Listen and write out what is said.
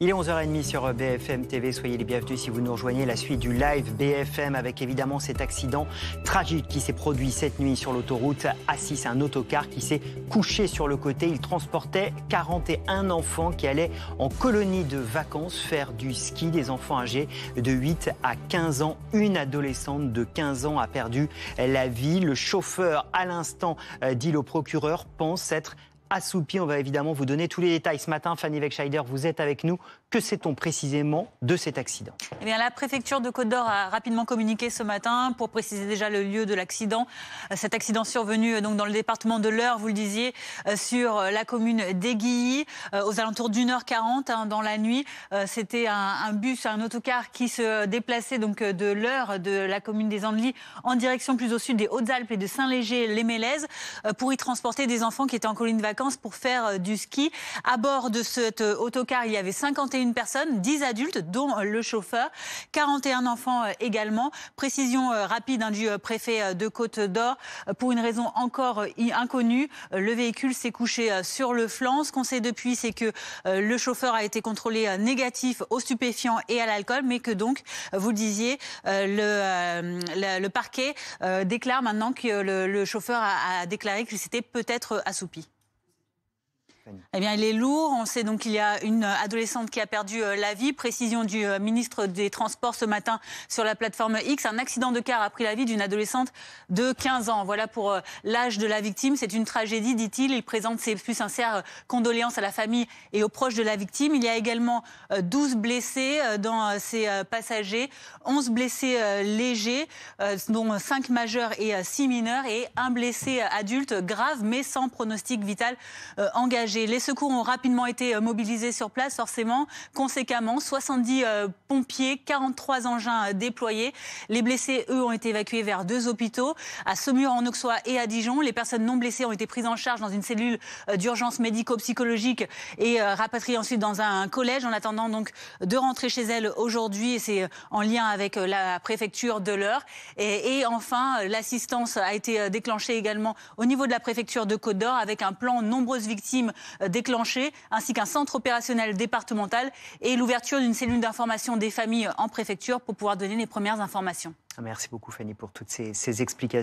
Il est 11h30 sur BFM TV. Soyez les bienvenus si vous nous rejoignez. La suite du live BFM avec évidemment cet accident tragique qui s'est produit cette nuit sur l'autoroute A6. Un autocar qui s'est couché sur le côté. Il transportait 41 enfants qui allaient en colonie de vacances faire du ski. Des enfants âgés de 8 à 15 ans. Une adolescente de 15 ans a perdu la vie. Le chauffeur, à l'instant, dit le procureur, pense être assoupi. On va évidemment vous donner tous les détails. Ce matin, Fanny Wegscheider, vous êtes avec nous. Que sait-on précisément de cet accident ? Eh bien, la préfecture de Côte-d'Or a rapidement communiqué ce matin pour préciser déjà le lieu de l'accident. Cet accident survenu donc dans le département de l'Eure, vous le disiez, sur la commune d'Aiguilly, aux alentours d'1h40 dans la nuit. C'était un bus, un autocar qui se déplaçait donc de l'Eure, de la commune des Andelys, en direction plus au sud des Hautes-Alpes et de Saint-Léger-les-Mélèzes, pour y transporter des enfants qui étaient en colonie de vacances pour faire du ski. À bord de cet autocar, il y avait 51 personnes, 10 adultes, dont le chauffeur, 41 enfants également. Précision rapide du préfet de Côte-d'Or. Pour une raison encore inconnue, le véhicule s'est couché sur le flanc. Ce qu'on sait depuis, c'est que le chauffeur a été contrôlé négatif aux stupéfiants et à l'alcool, mais que donc, vous le disiez, le parquet déclare maintenant que le chauffeur a déclaré qu'il s'était peut-être assoupi. Eh bien, il est lourd. On sait donc qu'il y a une adolescente qui a perdu la vie. Précision du ministre des Transports ce matin sur la plateforme X. Un accident de car a pris la vie d'une adolescente de 15 ans. Voilà pour l'âge de la victime. C'est une tragédie, dit-il. Il présente ses plus sincères condoléances à la famille et aux proches de la victime. Il y a également 12 blessés dans ces passagers, 11 blessés légers, dont 5 majeurs et 6 mineurs, et un blessé adulte grave, mais sans pronostic vital engagé. Les secours ont rapidement été mobilisés sur place, forcément, conséquemment. 70 pompiers, 43 engins déployés. Les blessés, eux, ont été évacués vers 2 hôpitaux, à Saumur-en-Auxois et à Dijon. Les personnes non blessées ont été prises en charge dans une cellule d'urgence médico-psychologique et rapatriées ensuite dans un collège, en attendant donc de rentrer chez elles aujourd'hui. Et c'est en lien avec la préfecture de l'Eure. Et enfin, l'assistance a été déclenchée également au niveau de la préfecture de Côte-d'Or, avec un plan nombreuses victimes déclenché, ainsi qu'un centre opérationnel départemental et l'ouverture d'une cellule d'information des familles en préfecture pour pouvoir donner les premières informations. Merci beaucoup Fanny pour toutes ces explications.